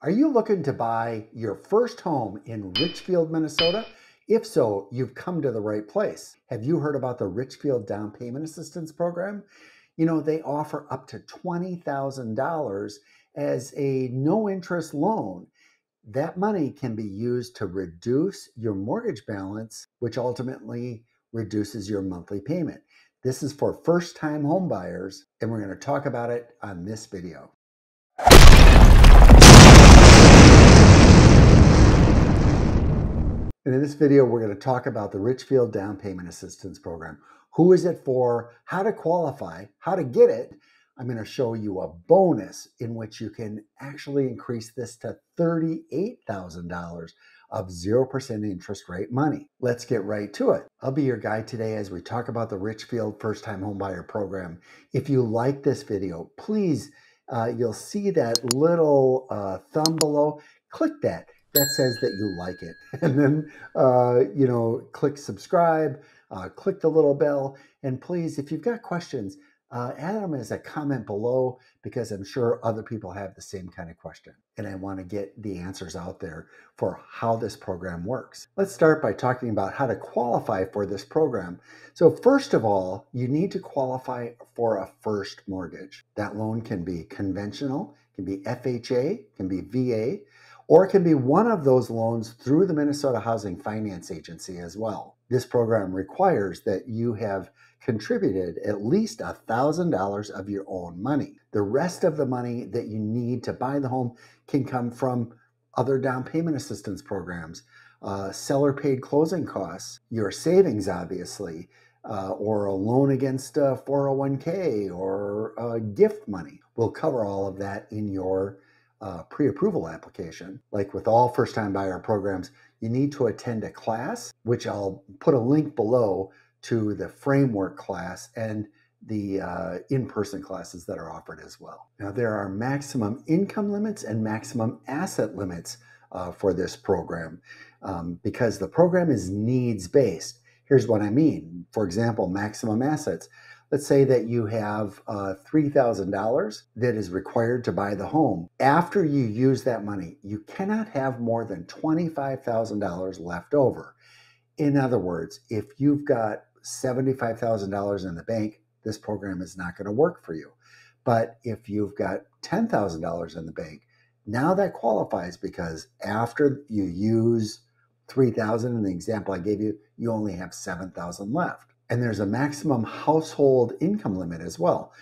Are you looking to buy your first home in Richfield, Minnesota? If so, you've come to the right place. Have you heard about the Richfield Down Payment Assistance program? You know, they offer up to $20,000 as a no-interest loan. That money can be used to reduce your mortgage balance, which ultimately reduces your monthly payment. This is for first-time home buyers, and we're going to talk about it on this video. And in this video, we're going to talk about the Richfield Down Payment Assistance Program. Who is it for? How to qualify? How to get it? I'm going to show you a bonus in which you can actually increase this to $38,000 of 0% interest rate money. Let's get right to it. I'll be your guide today as we talk about the Richfield First Time Homebuyer Program. If you like this video, please, you'll see that little thumb below. Click that. That says that you like it. And then, click subscribe, click the little bell. And please, if you've got questions, add them as a comment below, because I'm sure other people have the same kind of question. And I want to get the answers out there for how this program works. Let's start by talking about how to qualify for this program. So first of all, you need to qualify for a first mortgage. That loan can be conventional, can be FHA, can be VA, or it can be one of those loans through the Minnesota Housing Finance Agency as well. This program requires that you have contributed at least $1,000 of your own money. The rest of the money that you need to buy the home can come from other down payment assistance programs, seller paid closing costs, your savings obviously, or a loan against a 401k or gift money. We'll cover all of that in your pre-approval application. Like with all first-time buyer programs, you need to attend a class, which I'll put a link below to the framework class and the in-person classes that are offered as well. Now, there are maximum income limits and maximum asset limits for this program because the program is needs-based. Here's what I mean. For example, maximum assets. Let's say that you have $3,000 that is required to buy the home. After you use that money, you cannot have more than $25,000 left over. In other words, if you've got $75,000 in the bank, this program is not going to work for you. But if you've got $10,000 in the bank, now that qualifies, because after you use $3,000 in the example I gave you, you only have $7,000 left. And there's a maximum household income limit as well.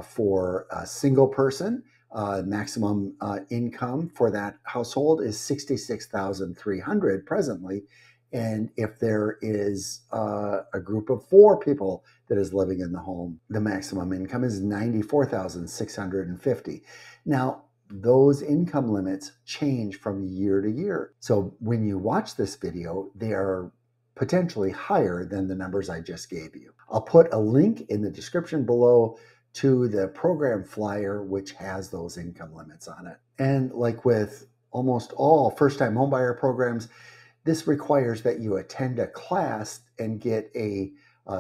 For a single person, maximum income for that household is $66,300 presently. And if there is a group of 4 people that is living in the home, the maximum income is $94,650. Now, those income limits change from year to year. So when you watch this video, they are potentially higher than the numbers I just gave you. I'll put a link in the description below to the program flyer, which has those income limits on it. And like with almost all first-time homebuyer programs, this requires that you attend a class and get a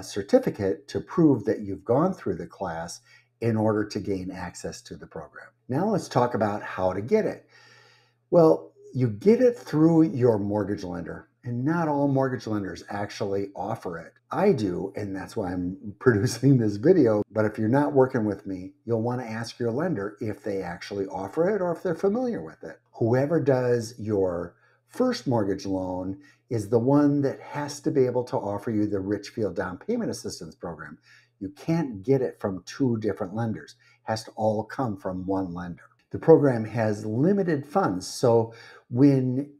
certificate to prove that you've gone through the class in order to gain access to the program. Now let's talk about how to get it. Well, you get it through your mortgage lender. And not all mortgage lenders actually offer it. I do, and that's why I'm producing this video. But if you're not working with me, you'll want to ask your lender if they actually offer it or if they're familiar with it. Whoever does your first mortgage loan is the one that has to be able to offer you the Richfield Down Payment Assistance Program. You can't get it from 2 different lenders. It has to all come from one lender. The program has limited funds, so when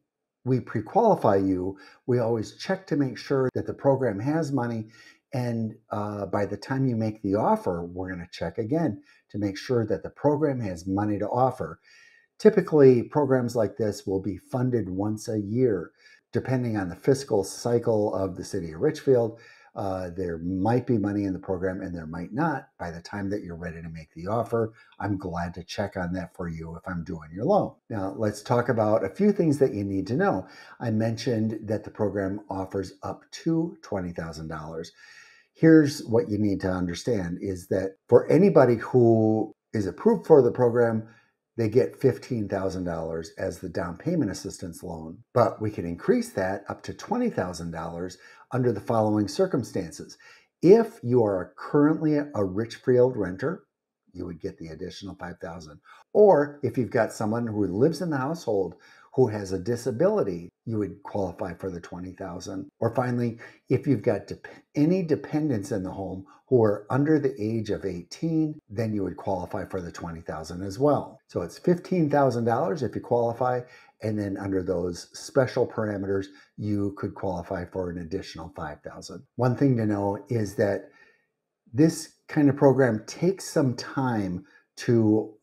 we pre-qualify you, we always check to make sure that the program has money. And by the time you make the offer, we're going to check again to make sure that the program has money to offer. Typically, programs like this will be funded once a year, depending on the fiscal cycle of the City of Richfield. There might be money in the program and there might not. By the time that you're ready to make the offer, I'm glad to check on that for you if I'm doing your loan. Now, let's talk about a few things that you need to know. I mentioned that the program offers up to $20,000. Here's what you need to understand is that for anybody who is approved for the program, they get $15,000 as the down payment assistance loan, but we can increase that up to $20,000 under the following circumstances. If you are currently a Richfield renter, you would get the additional $5,000. Or if you've got someone who lives in the household who has a disability, you would qualify for the $20,000. Or finally, if you've got any dependents in the home who are under the age of 18, then you would qualify for the $20,000 as well. So it's $15,000 if you qualify, and then under those special parameters, you could qualify for an additional $5,000. One thing to know is that this kind of program takes some time to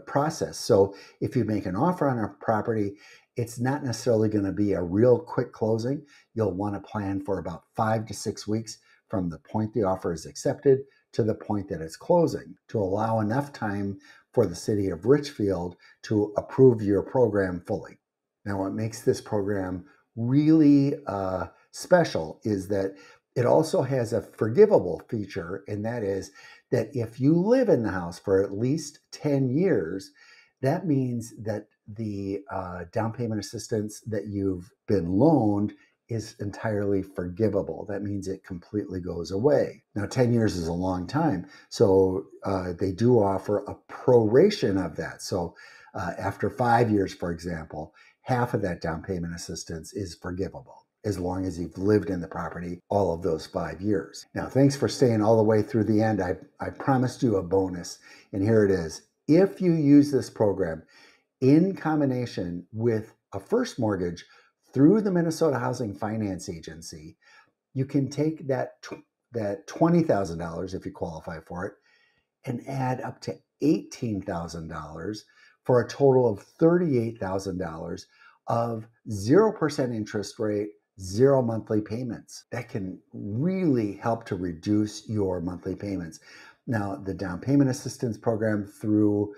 process. So if you make an offer on a property, it's not necessarily going to be a real quick closing. You'll want to plan for about 5 to 6 weeks from the point the offer is accepted to the point that it's closing, to allow enough time for the City of Richfield to approve your program fully. Now, what makes this program really special is that it also has a forgivable feature, and that is that if you live in the house for at least 10 years, that means that the down payment assistance that you've been loaned is entirely forgivable. That means it completely goes away. Now, 10 years is a long time, so they do offer a proration of that. So after 5 years, for example, half of that down payment assistance is forgivable, as long as you've lived in the property all of those 5 years. Now, thanks for staying all the way through the end. I promised you a bonus, and here it is. If you use this program in combination with a first mortgage through the Minnesota Housing Finance Agency, you can take that $20,000 if you qualify for it and add up to $18,000 for a total of $38,000 of 0% interest rate, 0 monthly payments. That can really help to reduce your monthly payments. Now, the down payment assistance program through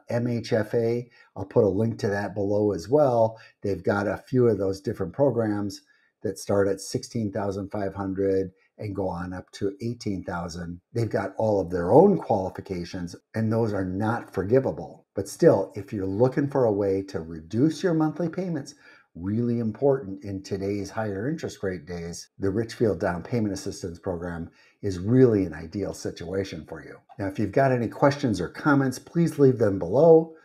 MHFA, I'll put a link to that below as well. They've got a few of those different programs that start at $16,500 and go on up to $18,000. They've got all of their own qualifications, and those are not forgivable. But still, if you're looking for a way to reduce your monthly payments, really important in today's higher interest rate days, the Richfield Down Payment Assistance Program is really an ideal situation for you. Now, if you've got any questions or comments, please leave them below.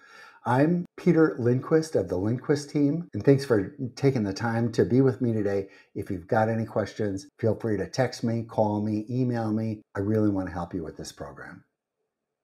I'm Peter Lindquist of the Lindquist team, and thanks for taking the time to be with me today. If you've got any questions, feel free to text me, call me, email me. I really want to help you with this program.